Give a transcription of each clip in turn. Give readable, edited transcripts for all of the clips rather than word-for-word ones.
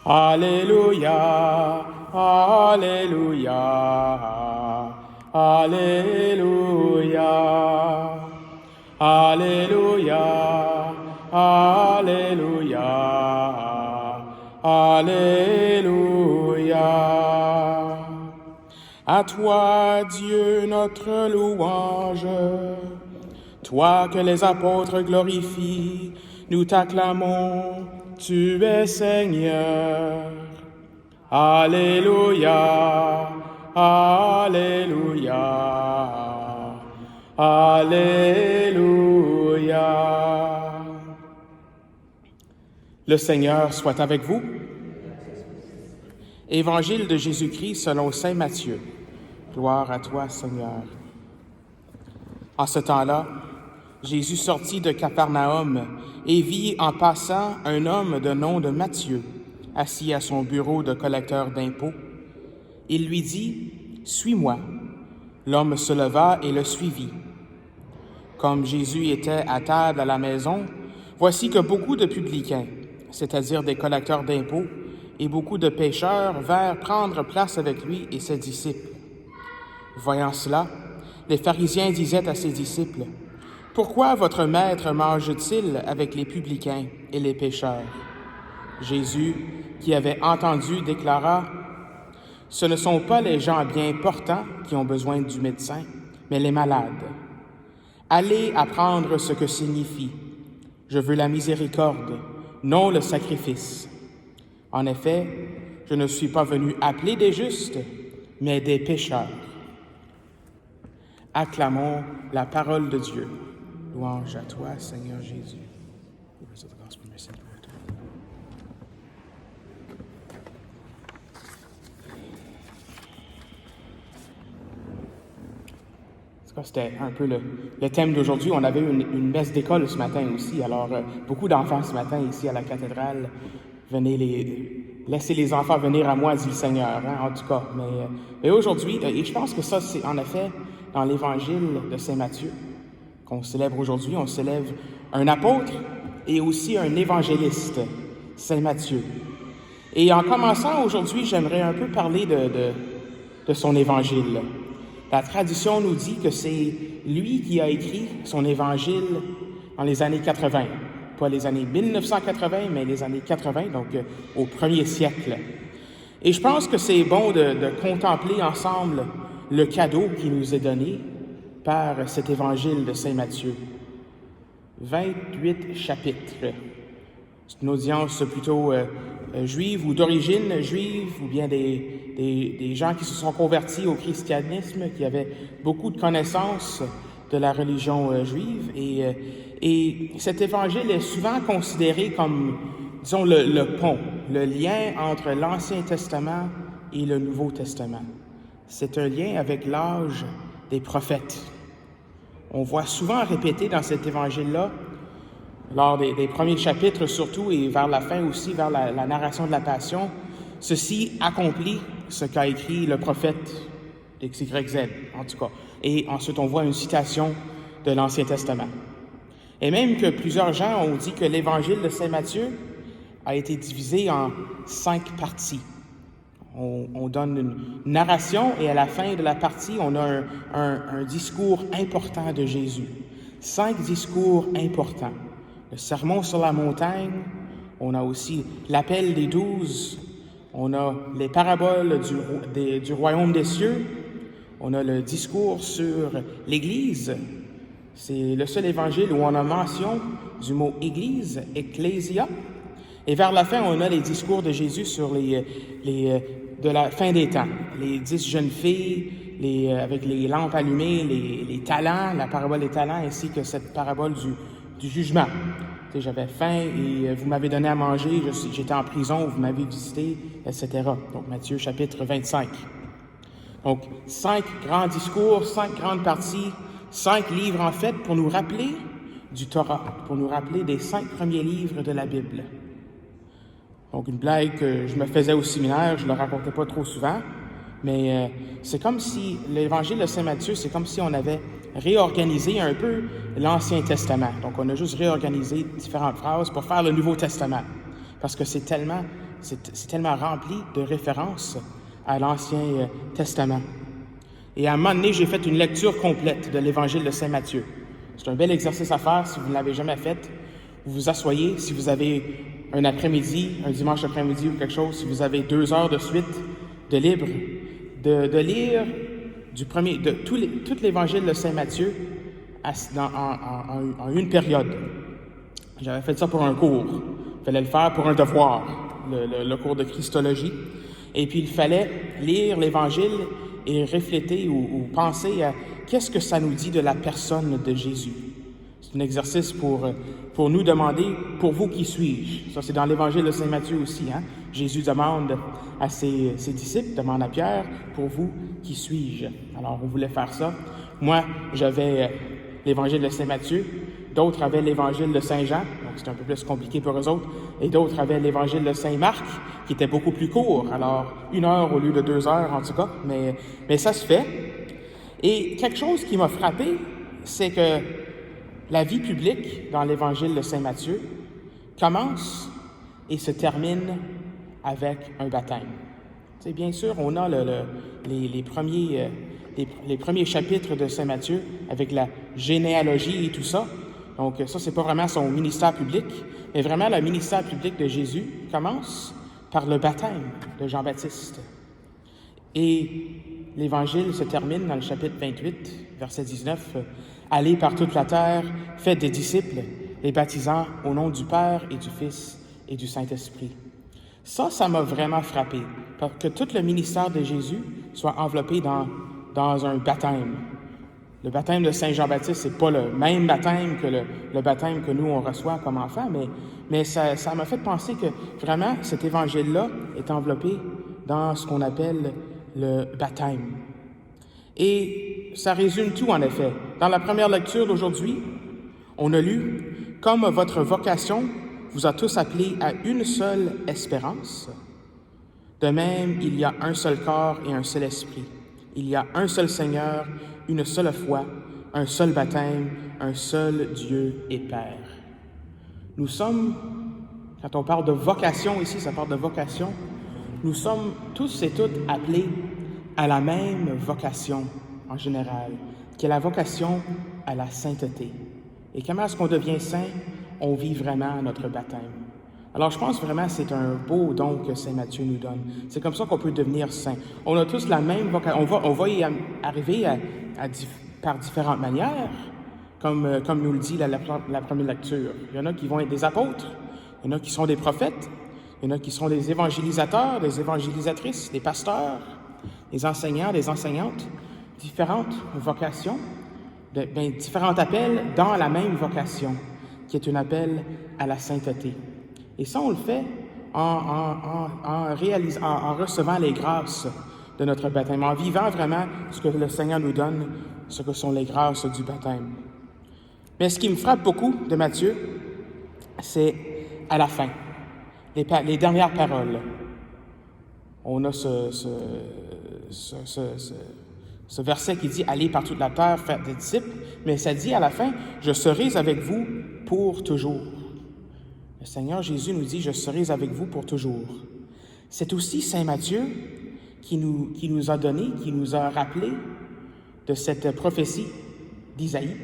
Alléluia, Alléluia, Alléluia, Alléluia, Alléluia, Alléluia. À toi, Dieu, notre louange, toi que les apôtres glorifient, nous t'acclamons, tu es Seigneur. Alléluia, Alléluia, Alléluia. Le Seigneur soit avec vous. Évangile de Jésus-Christ selon saint Matthieu. Gloire à toi, Seigneur. En ce temps-là, Jésus sortit de Capharnaüm et vit en passant un homme de nom de Matthieu, assis à son bureau de collecteur d'impôts. Il lui dit, « Suis-moi ». L'homme se leva et le suivit. Comme Jésus était à table à la maison, voici que beaucoup de publicains, c'est-à-dire des collecteurs d'impôts, et beaucoup de pécheurs vinrent prendre place avec lui et ses disciples. Voyant cela, les pharisiens disaient à ses disciples, « Pourquoi votre maître mange-t-il avec les publicains et les pécheurs? » Jésus, qui avait entendu, déclara, « Ce ne sont pas les gens bien portants qui ont besoin du médecin, mais les malades. Allez apprendre ce que signifie « Je veux la miséricorde, non le sacrifice ». En effet, je ne suis pas venu appeler des justes, mais des pécheurs. Acclamons la parole de Dieu. Louange à toi, Seigneur Jésus. C'était un peu le thème d'aujourd'hui. On avait une messe d'école ce matin aussi. Alors, beaucoup d'enfants ce matin ici à la cathédrale. Laissez les enfants venir à moi, dit le Seigneur, hein, en tout cas. Mais aujourd'hui, et je pense que ça, c'est en effet dans l'évangile de saint Matthieu qu'on célèbre aujourd'hui. On célèbre un apôtre et aussi un évangéliste, saint Matthieu. Et en commençant aujourd'hui, j'aimerais un peu parler de son évangile. La tradition nous dit que c'est lui qui a écrit son évangile dans les années 80. Pas les années 1980, mais les années 80, donc au 1er siècle. Et je pense que c'est bon de contempler ensemble le cadeau qui nous est donné par cet évangile de saint Matthieu. 28 chapitres. C'est une audience plutôt juive ou d'origine juive, ou bien des gens qui se sont convertis au christianisme, qui avaient beaucoup de connaissances de la religion juive. Et cet évangile est souvent considéré comme, disons, le pont, le lien entre l'Ancien Testament et le Nouveau Testament. C'est un lien avec l'âge des prophètes. On voit souvent répéter dans cet évangile-là, lors des premiers chapitres surtout, et vers la fin aussi, vers la narration de la Passion, ceci accomplit ce qu'a écrit le prophète XYZ, en tout cas. Et ensuite, on voit une citation de l'Ancien Testament. Et même que plusieurs gens ont dit que l'évangile de saint Matthieu a été divisé en 5 parties. On donne une narration et à la fin de la partie, on a un discours important de Jésus. 5 discours importants. Le sermon sur la montagne, on a aussi l'appel des 12, on a les paraboles du royaume des cieux, on a le discours sur l'Église. C'est le seul évangile où on a mention du mot « Église », « Ecclésia ». Et vers la fin, on a les discours de Jésus sur de la fin des temps. Les 10 jeunes filles, avec les lampes allumées, les talents, la parabole des talents, ainsi que cette parabole du jugement. Tu sais, j'avais faim et vous m'avez donné à manger, j'étais en prison, vous m'avez visité, etc. Donc, Matthieu chapitre 25. Donc, 5 grands discours, 5 grandes parties, 5 livres en fait pour nous rappeler du Torah, pour nous rappeler des 5 premiers livres de la Bible. Donc, une blague que je me faisais au séminaire, je ne le racontais pas trop souvent, mais c'est comme si l'évangile de saint Matthieu, c'est comme si on avait réorganisé un peu l'Ancien Testament. Donc, on a juste réorganisé différentes phrases pour faire le Nouveau Testament, parce que c'est tellement c'est tellement rempli de références à l'Ancien Testament. Et à un moment donné, j'ai fait une lecture complète de l'Évangile de Saint Matthieu. C'est un bel exercice à faire si vous ne l'avez jamais fait. Vous vous asseyez, si vous avez un après-midi, un dimanche après-midi ou quelque chose, si vous avez 2 heures de suite de libre, de lire tout l'Évangile de Saint Matthieu en une période. J'avais fait ça pour un cours. Il fallait le faire pour un devoir, le cours de Christologie. Et puis, il fallait lire l'Évangile et réfléchir ou penser à qu'est-ce que ça nous dit de la personne de Jésus. C'est un exercice pour nous demander, pour vous, qui suis-je? Ça, c'est dans l'Évangile de Saint Matthieu aussi. Hein? Jésus demande à ses disciples, demande à Pierre, pour vous, qui suis-je? Alors, on voulait faire ça. Moi, j'avais l'Évangile de Saint Matthieu. D'autres avaient l'Évangile de Saint Jean, donc c'était un peu plus compliqué pour eux autres. Et d'autres avaient l'Évangile de Saint Marc, qui était beaucoup plus court. Alors, 1 heure au lieu de 2 heures, en tout cas. Mais ça se fait. Et quelque chose qui m'a frappé, c'est que la vie publique dans l'Évangile de Saint Matthieu commence et se termine avec un baptême. C'est bien sûr, on a les premiers chapitres de Saint Matthieu avec la généalogie et tout ça. Donc ça, c'est pas vraiment son ministère public, mais vraiment le ministère public de Jésus commence par le baptême de Jean-Baptiste. Et l'Évangile se termine dans le chapitre 28, verset 19. « Allez par toute la terre, faites des disciples, les baptisant au nom du Père et du Fils et du Saint-Esprit. » Ça m'a vraiment frappé, parce que tout le ministère de Jésus soit enveloppé dans un baptême. Le baptême de Saint Jean-Baptiste, c'est pas le même baptême que le baptême que nous, on reçoit comme enfants, mais ça m'a fait penser que vraiment, cet évangile-là est enveloppé dans ce qu'on appelle le baptême. Et ça résume tout, en effet. Dans la première lecture d'aujourd'hui, on a lu « Comme votre vocation vous a tous appelés à une seule espérance, de même, il y a un seul corps et un seul esprit. Il y a un seul Seigneur, une seule foi, un seul baptême, un seul Dieu et Père. » Nous sommes, quand on parle de vocation ici, ça parle de vocation, nous sommes tous et toutes appelés à la même vocation en général, qui est la vocation à la sainteté. Et comment est-ce qu'on devient saint? On vit vraiment notre baptême. Alors, je pense vraiment que c'est un beau don que Saint Matthieu nous donne. C'est comme ça qu'on peut devenir saint. On a tous la même vocation. On va y arriver par différentes manières, comme nous le dit la première lecture. Il y en a qui vont être des apôtres, il y en a qui sont des prophètes, il y en a qui sont des évangélisateurs, des évangélisatrices, des pasteurs, des enseignants, des enseignantes, différentes vocations, différents appels dans la même vocation, qui est un appel à la sainteté. Et ça, on le fait en recevant les grâces de notre baptême, en vivant vraiment ce que le Seigneur nous donne, ce que sont les grâces du baptême. Mais ce qui me frappe beaucoup de Matthieu, c'est à la fin, les dernières paroles. On a ce verset qui dit « Allez par toute la terre, faire des disciples », mais ça dit à la fin « Je serai avec vous pour toujours ». Le Seigneur Jésus nous dit « Je serai avec vous pour toujours ». C'est aussi Saint Matthieu qui nous a donné, qui nous a rappelé de cette prophétie d'Isaïe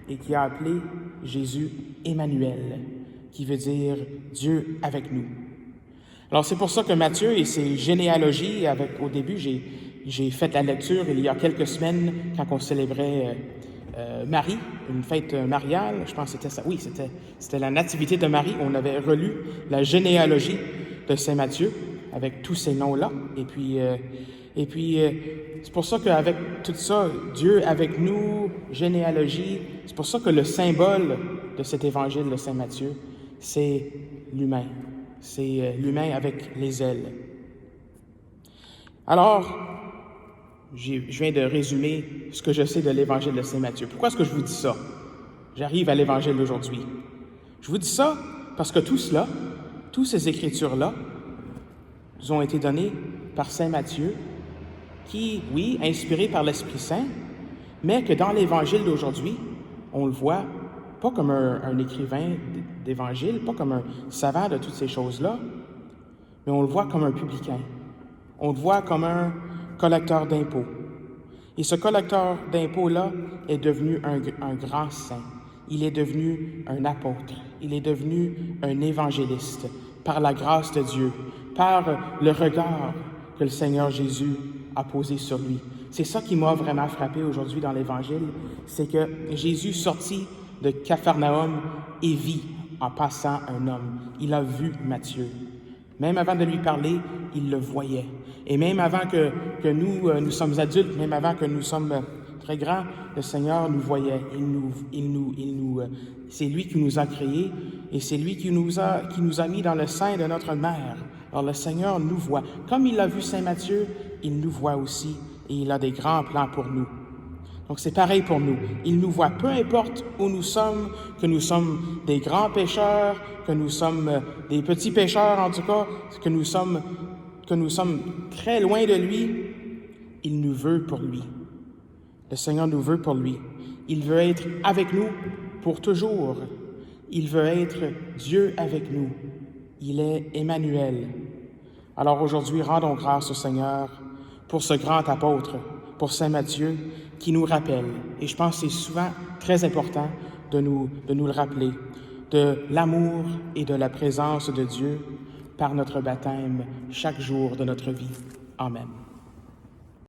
et qui a appelé Jésus Emmanuel, qui veut dire Dieu avec nous. Alors c'est pour ça que Matthieu et ses généalogies, au début, j'ai fait la lecture il y a quelques semaines quand on célébrait Marie, une fête mariale, je pense que c'était ça. Oui, c'était la nativité de Marie. On avait relu la généalogie de Saint Matthieu avec tous ces noms-là. Et puis c'est pour ça qu'avec tout ça, Dieu avec nous, généalogie, c'est pour ça que le symbole de cet évangile de Saint Matthieu, c'est l'humain. C'est l'humain avec les ailes. Alors, je viens de résumer ce que je sais de l'Évangile de Saint Matthieu. Pourquoi est-ce que je vous dis ça? J'arrive à l'Évangile d'aujourd'hui. Je vous dis ça parce que tout cela, toutes ces écritures-là, nous ont été données par Saint Matthieu, qui, oui, inspiré par l'Esprit Saint, mais que dans l'Évangile d'aujourd'hui, on le voit pas comme un écrivain d'Évangile, pas comme un savant de toutes ces choses-là, mais on le voit comme un publicain. On le voit comme un collecteur d'impôts. Et ce collecteur d'impôts-là est devenu un grand saint. Il est devenu un apôtre. Il est devenu un évangéliste par la grâce de Dieu, par le regard que le Seigneur Jésus a posé sur lui. C'est ça qui m'a vraiment frappé aujourd'hui dans l'Évangile, c'est que Jésus sortit de Capharnaüm et vit en passant un homme. Il a vu Matthieu. Même avant de lui parler, il le voyait. Et même avant que nous sommes adultes, même avant que nous sommes très grands, le Seigneur nous voyait. C'est lui qui nous a créés et c'est lui qui nous a mis dans le sein de notre mère. Alors le Seigneur nous voit. Comme il a vu Saint Matthieu, il nous voit aussi et il a des grands plans pour nous. Donc c'est pareil pour nous. Il nous voit, peu importe où nous sommes, que nous sommes des grands pécheurs, que nous sommes des petits pécheurs en tout cas, que nous sommes très loin de lui, il nous veut pour lui. Le Seigneur nous veut pour lui. Il veut être avec nous pour toujours. Il veut être Dieu avec nous. Il est Emmanuel. Alors aujourd'hui, rendons grâce au Seigneur pour ce grand apôtre, pour Saint Matthieu, qui nous rappelle, et je pense que c'est souvent très important de nous le rappeler, de l'amour et de la présence de Dieu par notre baptême chaque jour de notre vie. Amen.